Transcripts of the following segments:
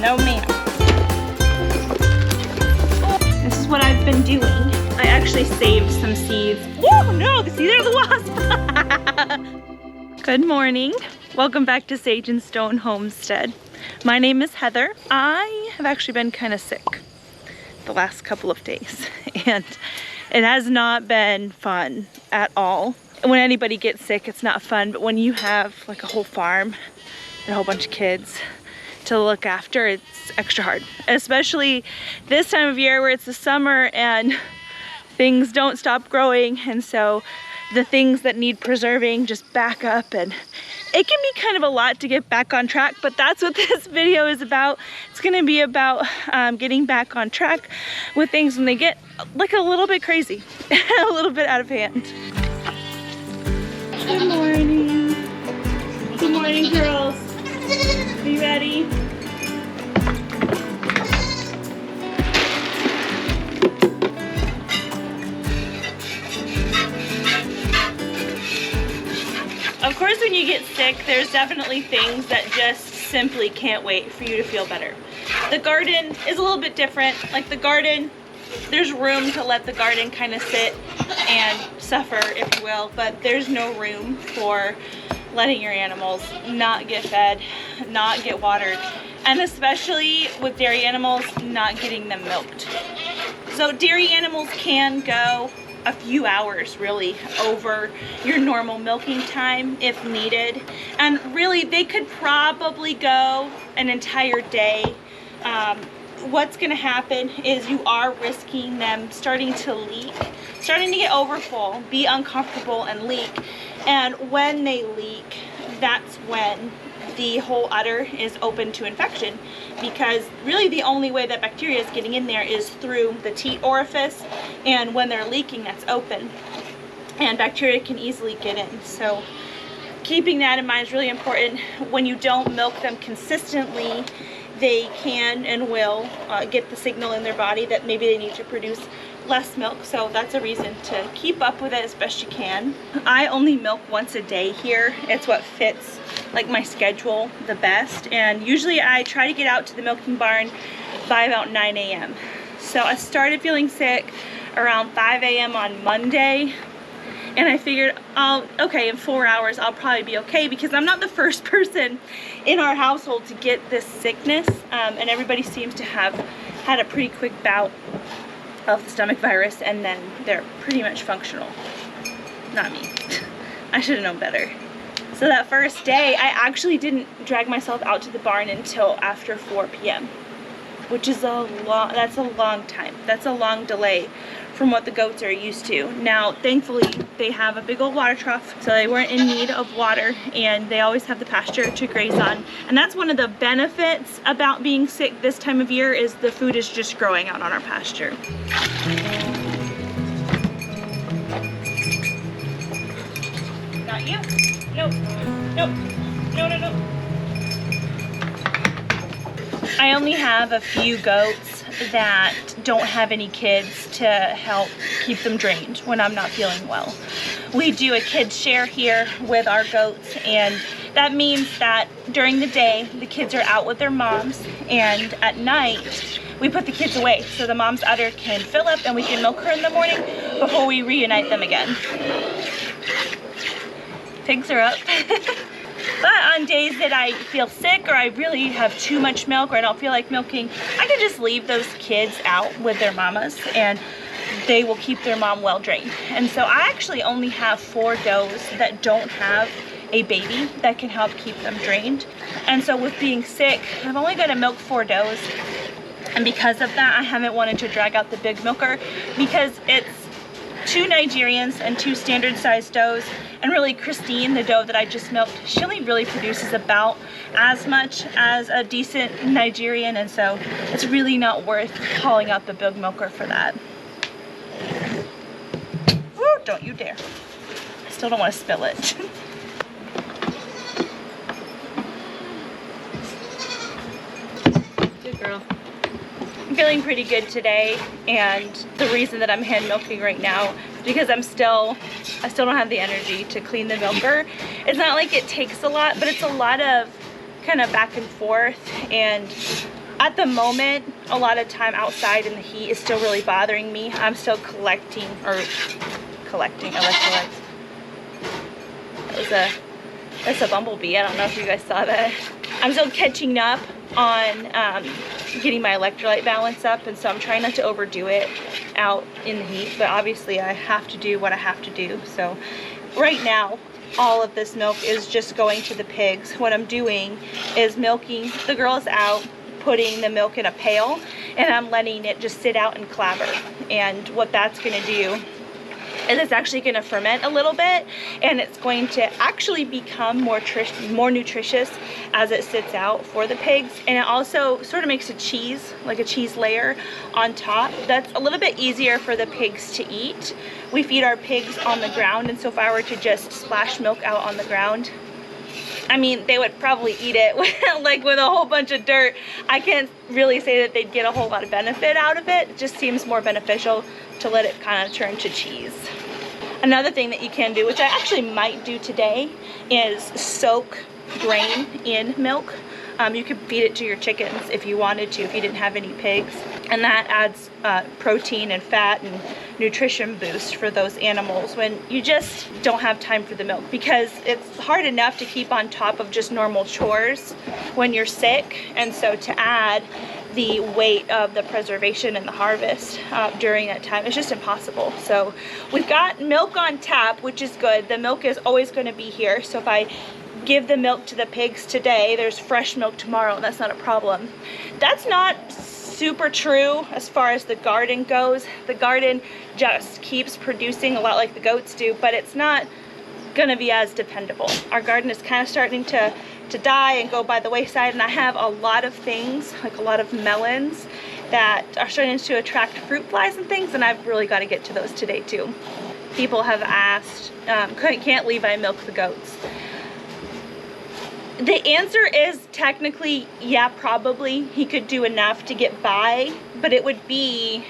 No ma'am. This is what I've been doing. I actually saved some seeds. Oh no, see, there's a wasp. Good morning. Welcome back to Sage and Stone Homestead. My name is Heather. I have actually been kind of sick the last couple of days, and it has not been fun at all. When anybody gets sick, it's not fun, but when you have like a whole farm and a whole bunch of kids to look after, it's extra hard. Especially this time of year where it's the summer and things don't stop growing, and so the things that need preserving just back up, and it can be kind of a lot to get back on track, but that's what this video is about. It's gonna be about getting back on track with things when they get like a little bit crazy, a little bit out of hand. Good morning. Good morning, girls. Are you ready? Of course, when you get sick, there's definitely things that just simply can't wait for you to feel better. The garden is a little bit different. Like the garden, there's room to let the garden kind of sit and suffer, if you will, but there's no room for letting your animals not get fed, not get watered, and especially with dairy animals, not getting them milked. So dairy animals can go a few hours really over your normal milking time if needed, and really they could probably go an entire day. What's going to happen is you are risking them starting to leak, starting to get overfull, be uncomfortable and leak, and when they leak, that's when the whole udder is open to infection, because really the only way that bacteria is getting in there is through the teat orifice, and when they're leaking, that's open and bacteria can easily get in. So keeping that in mind is really important. When you don't milk them consistently, they can and will get the signal in their body that maybe they need to produce less milk, so that's a reason to keep up with it as best you can. I only milk once a day here. It's what fits like my schedule the best, and usually I try to get out to the milking barn by about 9 a.m. So I started feeling sick around 5 a.m. on Monday, and I figured, okay, in 4 hours I'll probably be okay, because I'm not the first person in our household to get this sickness, and everybody seems to have had a pretty quick bout of the stomach virus, and then they're pretty much functional. Not me. I should have known better. So that first day, I actually didn't drag myself out to the barn until after 4 p.m., which is that's a long time. That's a long delay from what the goats are used to. Now, thankfully, they have a big old water trough, so they weren't in need of water, and they always have the pasture to graze on. And that's one of the benefits about being sick this time of year, is the food is just growing out on our pasture. Not you. Nope. Nope. No, no, no. I only have a few goats that don't have any kids to help keep them drained when I'm not feeling well. We do a kids share here with our goats, and that means that during the day the kids are out with their moms, and at night we put the kids away so the mom's udder can fill up and we can milk her in the morning before we reunite them again. Pigs are up. But on days that I feel sick, or I really have too much milk, or I don't feel like milking, I can just leave those kids out with their mamas, and they will keep their mom well drained. And so I actually only have 4 does that don't have a baby that can help keep them drained. And so with being sick, I've only got to milk 4 does. And because of that, I haven't wanted to drag out the big milker, because it's 2 Nigerians and 2 standard sized does. And really, Christine, the doe that I just milked, she only really produces about as much as a decent Nigerian, and so it's really not worth hauling out the big milker for that. Woo, don't you dare. I still don't want to spill it. Good girl. I'm feeling pretty good today, and the reason that I'm hand milking right now is because I still don't have the energy to clean the milker. It's not like it takes a lot, but it's a lot of kind of back and forth, and At the moment, a lot of time outside in the heat is still really bothering me. I'm still collecting electrolytes. That's a bumblebee. I don't know if you guys saw that. I'm still catching up on getting my electrolyte balance up, and so I'm trying not to overdo it out in the heat, but obviously I have to do what I have to do. So right now, all of this milk is just going to the pigs. What I'm doing is milking the girls out, putting the milk in a pail, and I'm letting it just sit out and clabber. And what that's going to do is it's actually going to ferment a little bit, and it's going to actually become more nutritious as it sits out for the pigs. And it also sort of makes a cheese, like a cheese layer on top. That's a little bit easier for the pigs to eat. We feed our pigs on the ground, and so if I were to just splash milk out on the ground, I mean, they would probably eat it like with a whole bunch of dirt. I can't really say that they'd get a whole lot of benefit out of it. It just seems more beneficial to let it kind of turn to cheese. Another thing that you can do, which I actually might do today, is soak grain in milk. You could feed it to your chickens if you wanted to, if you didn't have any pigs. And that adds protein and fat and nutrition boost for those animals when you just don't have time for the milk, because it's hard enough to keep on top of just normal chores when you're sick. And so to add the weight of the preservation and the harvest during that time, it's just impossible. So we've got milk on tap, which is good. The milk is always going to be here. So if I give the milk to the pigs today, there's fresh milk tomorrow, and that's not a problem. That's not super true as far as the garden goes. The garden just keeps producing a lot like the goats do, but it's not gonna be as dependable. Our garden is kind of starting to die and go by the wayside, and I have a lot of things, like a lot of melons that are starting to attract fruit flies and things, and I've really got to get to those today too. People have asked, can't Levi milk the goats? The answer is technically, yeah, probably. He could do enough to get by, but it would be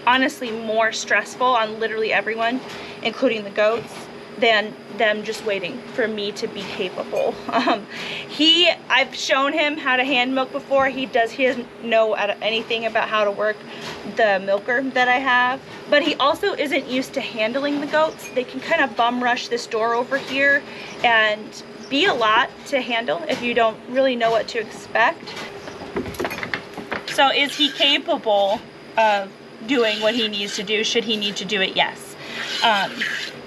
honestly more stressful on literally everyone, including the goats, than them just waiting for me to be capable. I've shown him how to hand milk before. He doesn't know anything about how to work the milker that I have, but he also isn't used to handling the goats. They can kind of bum rush this door over here and be a lot to handle if you don't really know what to expect. So is he capable of doing what he needs to do? Should he need to do it? Yes.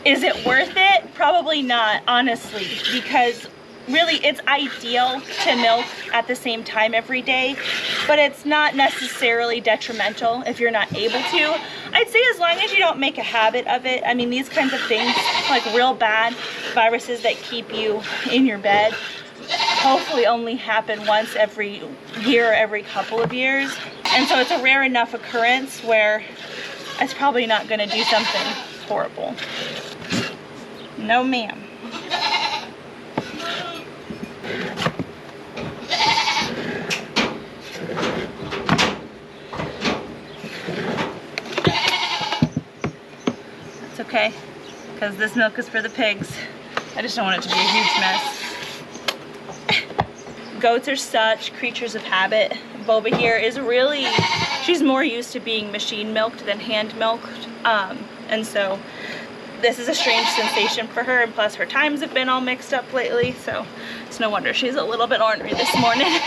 Is it worth it? Probably not, honestly, because really it's ideal to milk at the same time every day, but it's not necessarily detrimental if you're not able to. I'd say as long as you don't make a habit of it. I mean, these kinds of things, like real bad viruses that keep you in your bed, hopefully only happen once every year or every couple of years. And so it's a rare enough occurrence where it's probably not going to do something horrible. No, ma'am. It's okay, because this milk is for the pigs. I just don't want it to be a huge mess. Goats are such creatures of habit. Boba here is really, she's more used to being machine milked than hand milked. And so this is a strange sensation for her, and plus her times have been all mixed up lately, so it's no wonder she's a little bit ornery this morning.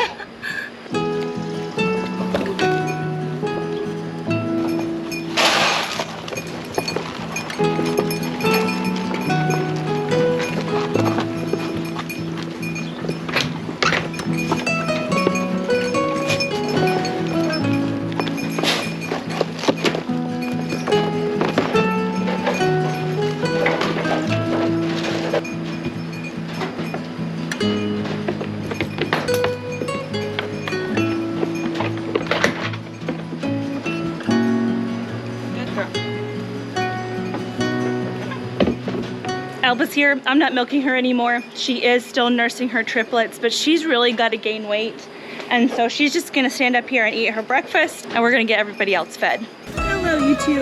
Alba's here. I'm not milking her anymore. She is still nursing her triplets, but she's really got to gain weight. And so she's just gonna stand up here and eat her breakfast, and we're gonna get everybody else fed. Hello, you two.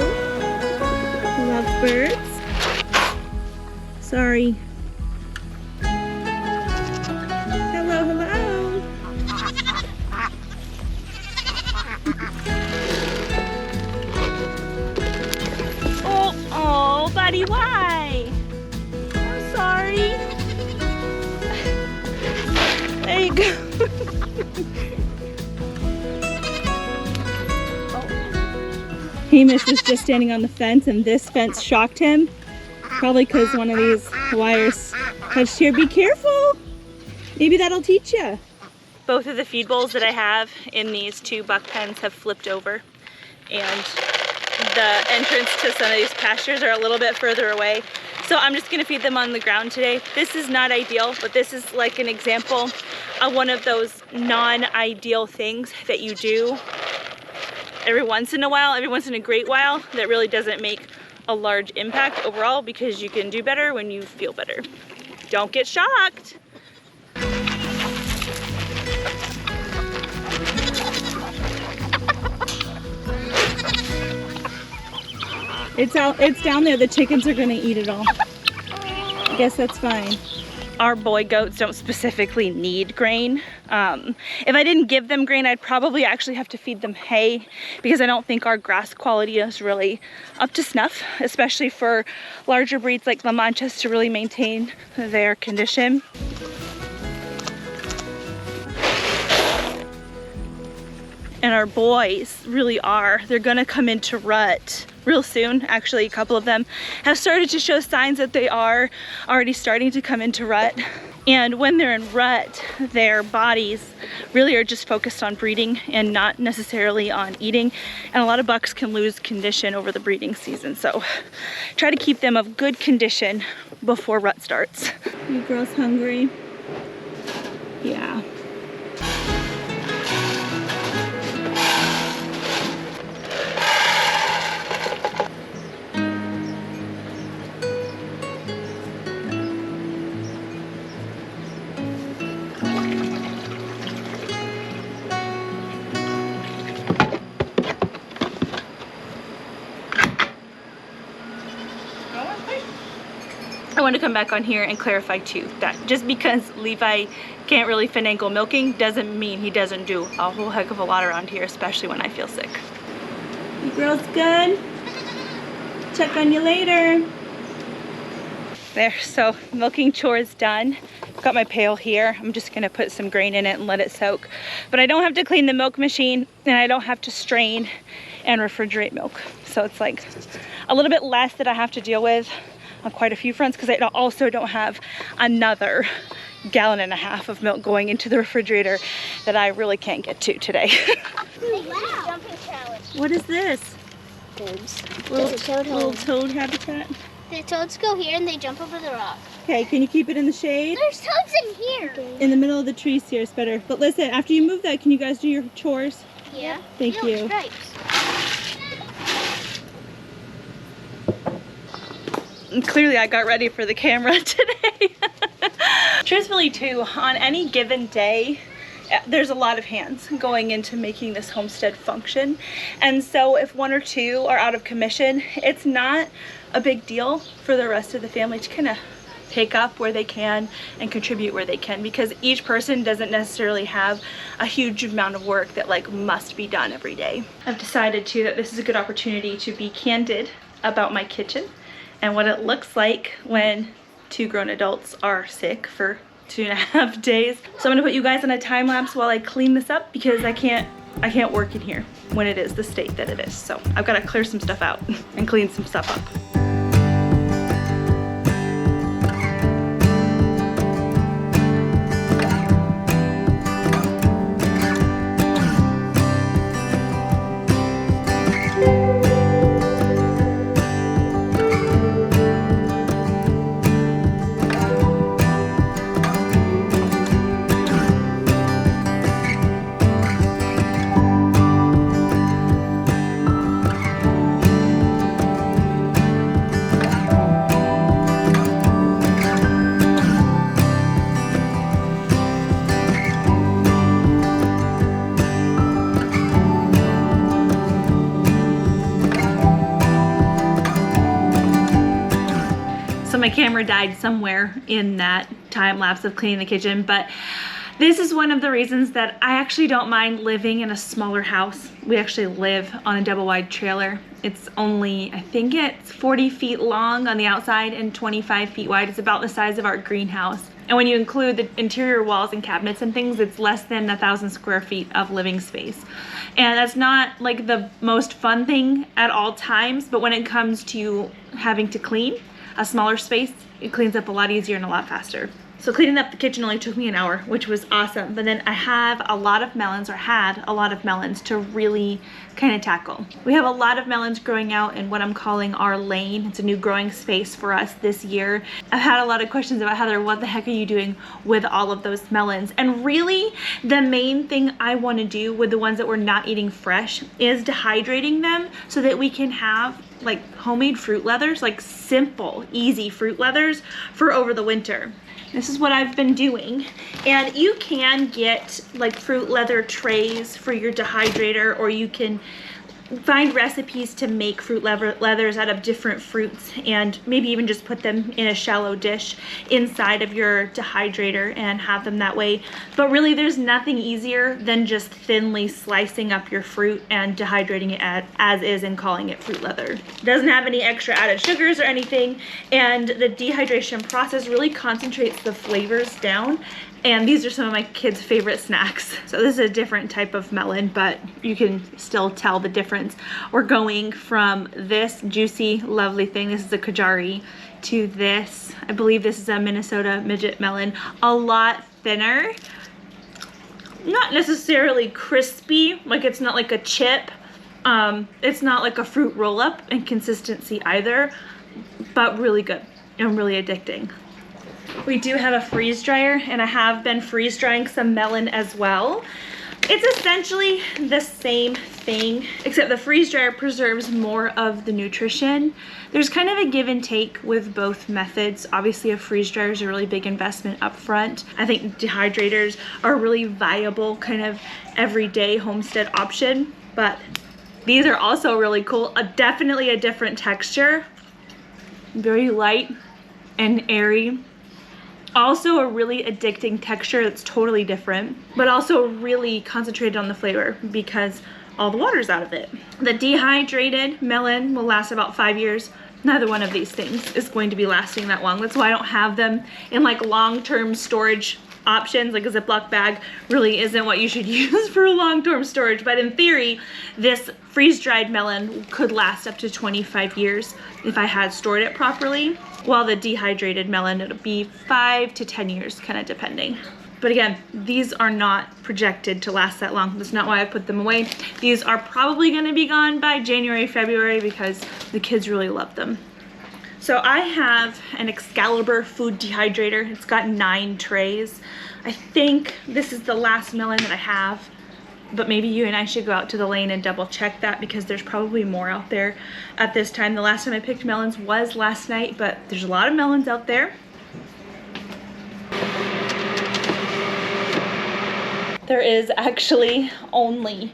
Lovebirds. Sorry. Hello, hello. buddy, why? I'm sorry. There you go. Hamish was just standing on the fence and this fence shocked him. Probably because one of these wires touched here. Be careful. Maybe that'll teach you. Both of the feed bowls that I have in these 2 buck pens have flipped over. And the entrance to some of these pastures are a little bit further away. So I'm just gonna feed them on the ground today. This is not ideal, but this is like an example of one of those non-ideal things that you do every once in a while, every once in a great while, that really doesn't make a large impact overall, because you can do better when you feel better. Don't get shocked. It's down there. The chickens are gonna eat it all. I guess that's fine. Our boy goats don't specifically need grain. If I didn't give them grain, I'd probably actually have to feed them hay, because I don't think our grass quality is really up to snuff, especially for larger breeds like La Manchas to really maintain their condition. And our boys really are. They're gonna come into rut real soon. Actually, a couple of them have started to show signs that they are already starting to come into rut. And when they're in rut, their bodies really are just focused on breeding and not necessarily on eating. And a lot of bucks can lose condition over the breeding season. So try to keep them of good condition before rut starts. You girls hungry? Yeah. I want to come back on here and clarify too that just because Levi can't really finagle milking doesn't mean he doesn't do a whole heck of a lot around here, especially when I feel sick. You girls good? Check on you later. There, so milking chores done. Got my pail here. I'm just gonna put some grain in it and let it soak. But I don't have to clean the milk machine, and I don't have to strain and refrigerate milk. So it's like a little bit less that I have to deal with on quite a few fronts, because I also don't have another 1.5 gallons of milk going into the refrigerator that I really can't get to today. Wow. What is this? Toads. Little toad habitat? The toads go here and they jump over the rock. Okay, can you keep it in the shade? There's toads in here. In the middle of the trees here is better. But listen, after you move that, can you guys do your chores? Yeah. Thank you. Stripes. And clearly I got ready for the camera today. Truthfully too, on any given day, there's a lot of hands going into making this homestead function. And so if 1 or 2 are out of commission, it's not a big deal for the rest of the family to kind of pick up where they can and contribute where they can, because each person doesn't necessarily have a huge amount of work that like must be done every day. I've decided too that this is a good opportunity to be candid about my kitchen and what it looks like when 2 grown adults are sick for 2.5 days. So I'm gonna put you guys on a time lapse while I clean this up, because I can't work in here when it is the state that it is. So I've got to clear some stuff out and clean some stuff up. My camera died somewhere in that time lapse of cleaning the kitchen, but This is one of the reasons that I actually don't mind living in a smaller house. We actually live on a double wide trailer. It's only, I think it's 40 feet long on the outside and 25 feet wide. It's about the size of our greenhouse. And when you include the interior walls and cabinets and things, it's less than 1,000 square feet of living space. And that's not like the most fun thing at all times, but when it comes to having to clean a smaller space, it cleans up a lot easier and a lot faster. So cleaning up the kitchen only took me an hour, which was awesome. But then I have a lot of melons, or had a lot of melons to really kind of tackle. We have a lot of melons growing out in what I'm calling our lane. It's a new growing space for us this year. I've had a lot of questions about, Heather, what the heck are you doing with all of those melons? And really, the main thing I want to do with the ones that we're not eating fresh is dehydrating them so that we can have like homemade fruit leathers, like simple, easy fruit leathers for over the winter. This is what I've been doing. And you can get like fruit leather trays for your dehydrator, or you can find recipes to make fruit leathers out of different fruits and maybe even just put them in a shallow dish inside of your dehydrator and have them that way. But really there's nothing easier than just thinly slicing up your fruit and dehydrating it as is and calling it fruit leather. It doesn't have any extra added sugars or anything, and the dehydration process really concentrates the flavors down. And these are some of my kids' favorite snacks. So this is a different type of melon, but you can still tell the difference. We're going from this juicy, lovely thing, this is a Kajari, to this, I believe this is a Minnesota midget melon, a lot thinner. Not necessarily crispy, like it's not like a chip. It's not like a fruit roll-up in consistency either, but really good and really addicting. We do have a freeze dryer, and I have been freeze drying some melon as well. It's essentially the same thing, except the freeze dryer preserves more of the nutrition. There's kind of a give and take with both methods. Obviously a freeze dryer is a really big investment up front. I think dehydrators are a really viable kind of everyday homestead option, but these are also really cool. Definitely a different texture, very light and airy. Also a really addicting texture that's totally different, but also really concentrated on the flavor because all the water's out of it. The dehydrated melon will last about 5 years. Neither one of these things is going to be lasting that long. That's why I don't have them in like long-term storage options. Like a Ziploc bag really isn't what you should use for long-term storage, but in theory, this freeze-dried melon could last up to 25 years if I had stored it properly, while the dehydrated melon, it'll be 5 to 10 years, kind of depending. But again, these are not projected to last that long. That's not why I put them away. These are probably gonna be gone by January, February because the kids really love them. So I have an Excalibur food dehydrator. It's got 9 trays. I think this is the last melon that I have, but maybe you and I should go out to the lane and double check that because there's probably more out there at this time. The last time I picked melons was last night, but there's a lot of melons out there. There is actually only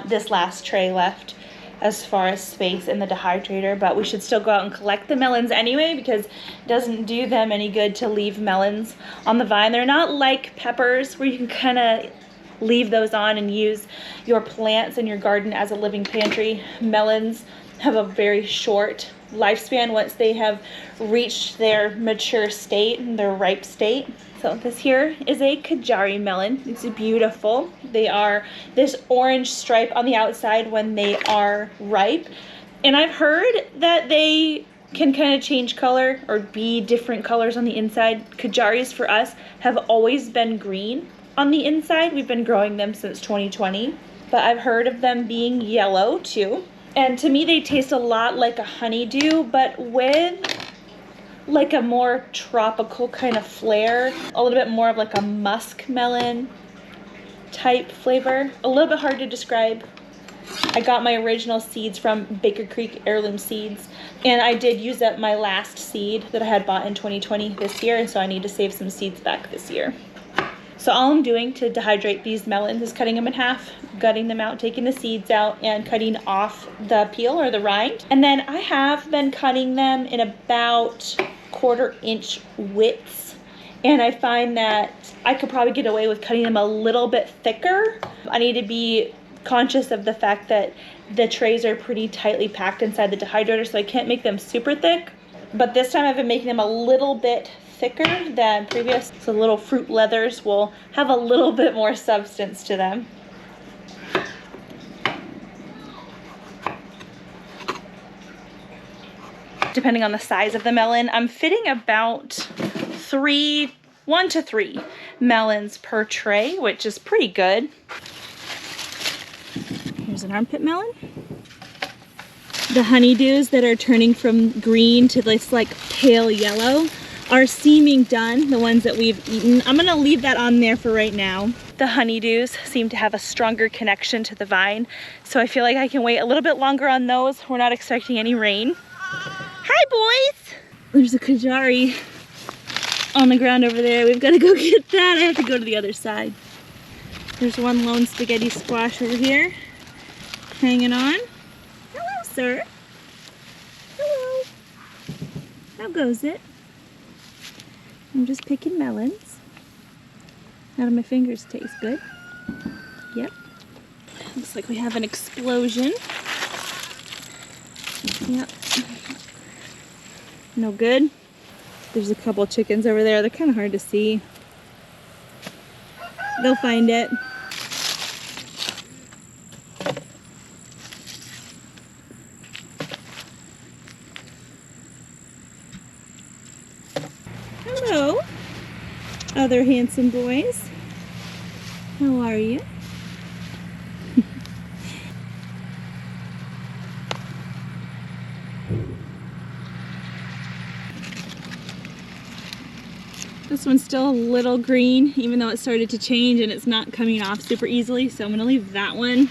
this last tray left as far as space in the dehydrator, but we should still go out and collect the melons anyway because it doesn't do them any good to leave melons on the vine. They're not like peppers where you can kind of leave those on and use your plants in your garden as a living pantry. Melons have a very short lifespan once they have reached their mature state and their ripe state. So this here is a Kajari melon. It's beautiful. They are this orange stripe on the outside when they are ripe. And I've heard that they can kind of change color or be different colors on the inside. Kajaris for us have always been green on the inside. We've been growing them since 2020, but I've heard of them being yellow too. And to me, they taste a lot like a honeydew, but with like a more tropical kind of flair, a little bit more of like a muskmelon type flavor. A little bit hard to describe. I got my original seeds from Baker Creek Heirloom Seeds, and I did use up my last seed that I had bought in 2020 this year, and so I need to save some seeds back this year. So all I'm doing to dehydrate these melons is cutting them in half, gutting them out, taking the seeds out, and cutting off the peel or the rind. And then I have been cutting them in about 1/4 inch widths And I find that I could probably get away with cutting them a little bit thicker. I need to be conscious of the fact that the trays are pretty tightly packed inside the dehydrator, so I can't make them super thick. But this time I've been making them a little bit thicker than previous, so the little fruit leathers will have a little bit more substance to them. Depending on the size of the melon, I'm fitting about 1 to 3 melons per tray, which is pretty good. Here's an armpit melon. The honeydews that are turning from green to this like pale yellow are seeming done, the ones that we've eaten. I'm gonna leave that on there for right now. The honeydews seem to have a stronger connection to the vine, so I feel like I can wait a little bit longer on those. We're not expecting any rain. Hi, boys! There's a kajari on the ground over there. We've got to go get that. I have to go to the other side. There's one lone spaghetti squash over here, hanging on. Hello, sir. Hello. How goes it? I'm just picking melons. How do my fingers taste? Good? Yep. Looks like we have an explosion. Yep. No good. There's a couple chickens over there. They're kind of hard to see. They'll find it. Hello, other handsome boys. How are you? This one's still a little green, even though it started to change and it's not coming off super easily, so I'm gonna leave that one.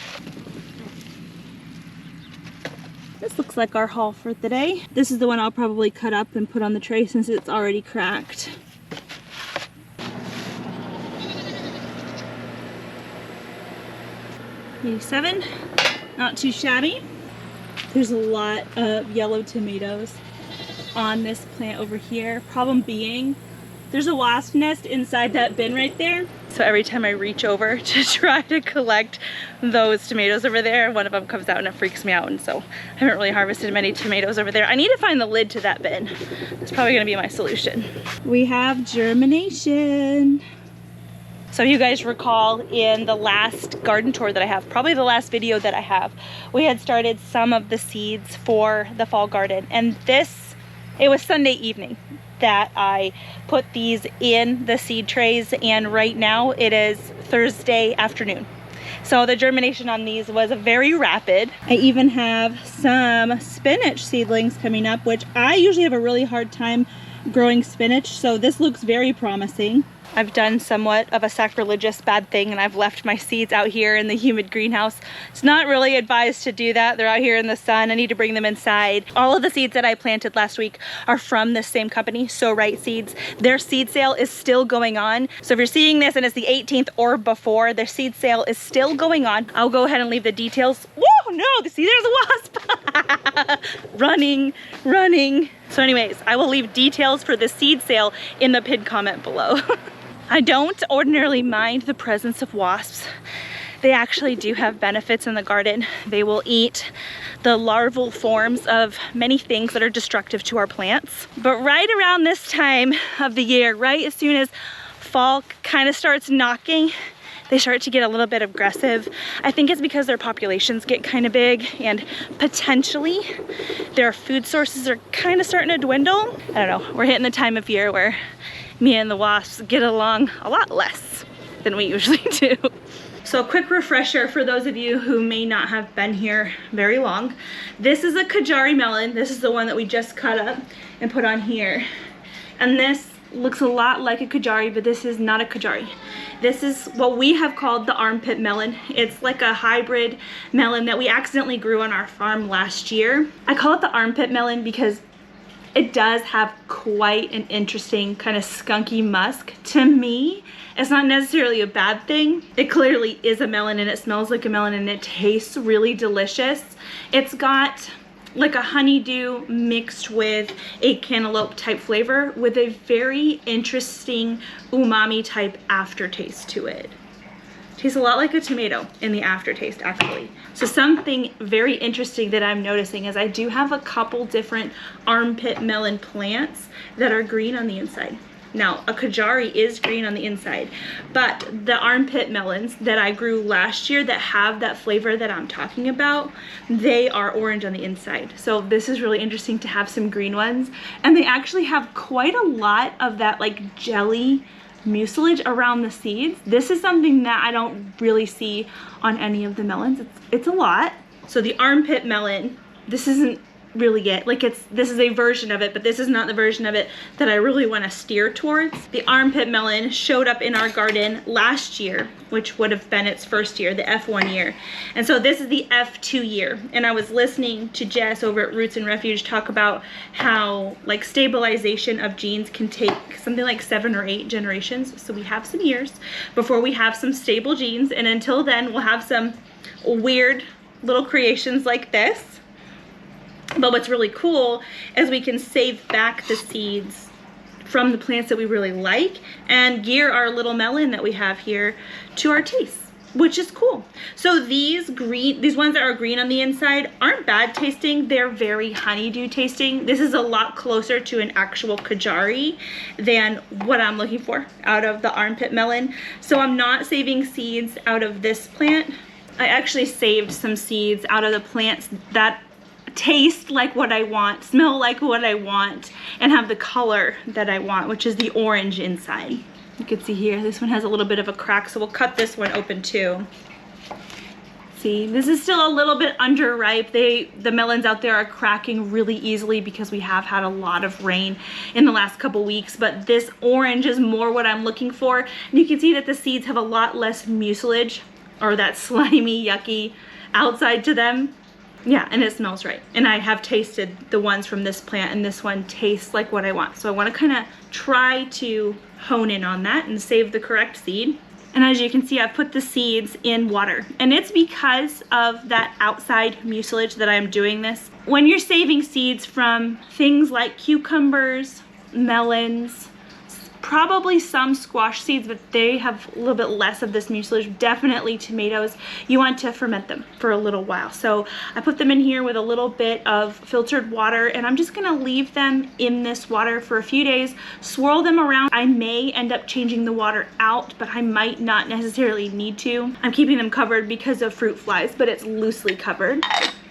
This looks like our haul for the day. This is the one I'll probably cut up and put on the tray since it's already cracked. $87, not too shabby. There's a lot of yellow tomatoes on this plant over here. Problem being, there's a wasp nest inside that bin right there. So every time I reach over to try to collect those tomatoes over there, one of them comes out and it freaks me out. And so I haven't really harvested many tomatoes over there. I need to find the lid to that bin. That's probably gonna be my solution. We have germination. So you guys recall in the last garden tour that I have, probably the last video that I have, we had started some of the seeds for the fall garden. And it was Sunday evening that I put these in the seed trays, and right now it is Thursday afternoon. So the germination on these was very rapid. I even have some spinach seedlings coming up, which I usually have a really hard time growing spinach, so this looks very promising. I've done somewhat of a sacrilegious bad thing and I've left my seeds out here in the humid greenhouse. It's not really advised to do that. They're out here in the sun. I need to bring them inside. All of the seeds that I planted last week are from this same company, So Right Seeds. Their seed sale is still going on. So if you're seeing this and it's the 18th or before, their seed sale is still going on. I'll go ahead and leave the details. Whoa, no, see, there's a wasp. running. So anyways, I will leave details for the seed sale in the pinned comment below. I don't ordinarily mind the presence of wasps. They actually do have benefits in the garden. They will eat the larval forms of many things that are destructive to our plants. But right around this time of the year, right as soon as fall kind of starts knocking, they start to get a little bit aggressive. I think it's because their populations get kind of big and potentially their food sources are kind of starting to dwindle. I don't know, we're hitting the time of year where me and the wasps get along a lot less than we usually do. So a quick refresher for those of you who may not have been here very long. This is a Kajari melon. This is the one that we just cut up and put on here. And this looks a lot like a Kajari, but this is not a Kajari. This is what we have called the armpit melon. It's like a hybrid melon that we accidentally grew on our farm last year. I call it the armpit melon because it does have quite an interesting kind of skunky musk. To me, it's not necessarily a bad thing. It clearly is a melon and it smells like a melon and it tastes really delicious. It's got like a honeydew mixed with a cantaloupe type flavor with a very interesting umami type aftertaste to it. Tastes a lot like a tomato in the aftertaste, actually. So something very interesting that I'm noticing is I do have a couple different armpit melon plants that are green on the inside. Now, a kajari is green on the inside, but the armpit melons that I grew last year that have that flavor that I'm talking about, they are orange on the inside. So this is really interesting to have some green ones. And they actually have quite a lot of that like jelly mucilage around the seeds. This is something that I don't really see on any of the melons. It's a lot. So the armpit melon, this isn't really it. Like this is a version of it, but this is not the version of it that I really want to steer towards. The armpit melon showed up in our garden last year, which would have been its first year, the F1 year. And so this is the F2 year. And I was listening to Jess over at Roots and Refuge talk about how like stabilization of genes can take something like 7 or 8 generations. So we have some years before we have some stable genes. And until then, we'll have some weird little creations like this. But what's really cool is we can save back the seeds from the plants that we really like and gear our little melon that we have here to our tastes, which is cool. So these ones that are green on the inside aren't bad tasting. They're very honeydew tasting. This is a lot closer to an actual kajari than what I'm looking for out of the armpit melon. So I'm not saving seeds out of this plant. I actually saved some seeds out of the plants that taste like what I want, smell like what I want, and have the color that I want, which is the orange inside. You can see here, this one has a little bit of a crack, so we'll cut this one open too. See, this is still a little bit underripe. The melons out there are cracking really easily because we have had a lot of rain in the last couple weeks, but this orange is more what I'm looking for. And you can see that the seeds have a lot less mucilage or that slimy, yucky outside to them. Yeah, and it smells right. And I have tasted the ones from this plant, and this one tastes like what I want. So I want to kind of try to hone in on that and save the correct seed. And as you can see, I've put the seeds in water. And it's because of that outside mucilage that I'm doing this. When you're saving seeds from things like cucumbers, melons, probably some squash seeds, but they have a little bit less of this mucilage. Definitely tomatoes, you want to ferment them for a little while. So I put them in here with a little bit of filtered water, and I'm just gonna leave them in this water for a few days, swirl them around. I may end up changing the water out, but I might not necessarily need to. I'm keeping them covered because of fruit flies, but it's loosely covered.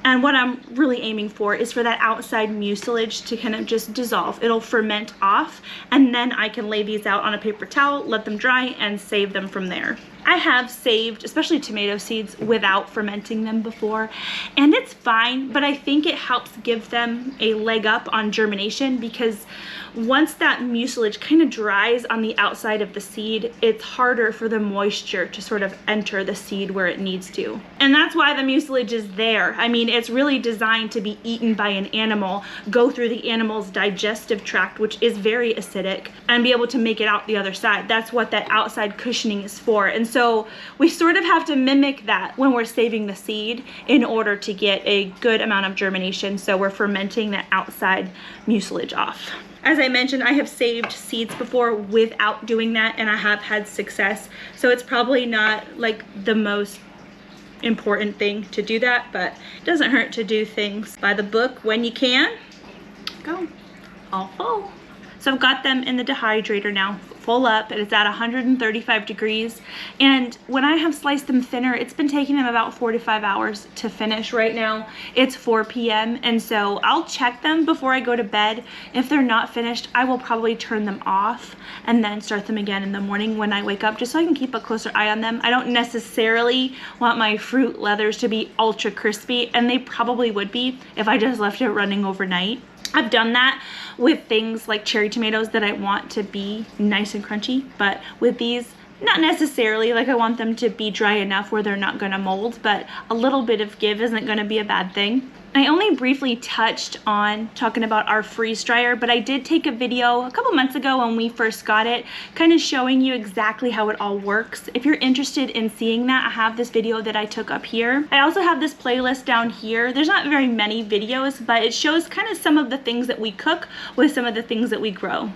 And what I'm really aiming for is for that outside mucilage to kind of just dissolve. It'll ferment off, and then I can lay these out on a paper towel, let them dry, and save them from there. I have saved, especially tomato seeds, without fermenting them before, and it's fine, but I think it helps give them a leg up on germination, because once that mucilage kind of dries on the outside of the seed, it's harder for the moisture to sort of enter the seed where it needs to. And that's why the mucilage is there. I mean, it's really designed to be eaten by an animal, go through the animal's digestive tract, which is very acidic, and be able to make it out the other side. That's what that outside cushioning is for. And so we sort of have to mimic that when we're saving the seed in order to get a good amount of germination. So we're fermenting that outside mucilage off. As I mentioned, I have saved seeds before without doing that, and I have had success. So it's probably not like the most important thing to do that, but it doesn't hurt to do things by the book when you can. Go, all full. So I've got them in the dehydrator now, full up, and it's at 135 degrees. And when I have sliced them thinner, it's been taking them about 4 to 5 hours to finish. Right now it's 4 p.m. and so I'll check them before I go to bed. If they're not finished, I will probably turn them off and then start them again in the morning when I wake up, just so I can keep a closer eye on them. I don't necessarily want my fruit leathers to be ultra crispy, and they probably would be if I just left it running overnight. I've done that with things like cherry tomatoes that I want to be nice and crunchy, but with these, not necessarily. Like, I want them to be dry enough where they're not going to mold, but a little bit of give isn't going to be a bad thing. I only briefly touched on talking about our freeze dryer, but I did take a video a couple months ago when we first got it, kind of showing you exactly how it all works. If you're interested in seeing that, I have this video that I took up here. I also have this playlist down here. There's not very many videos, but it shows kind of some of the things that we cook with some of the things that we grow.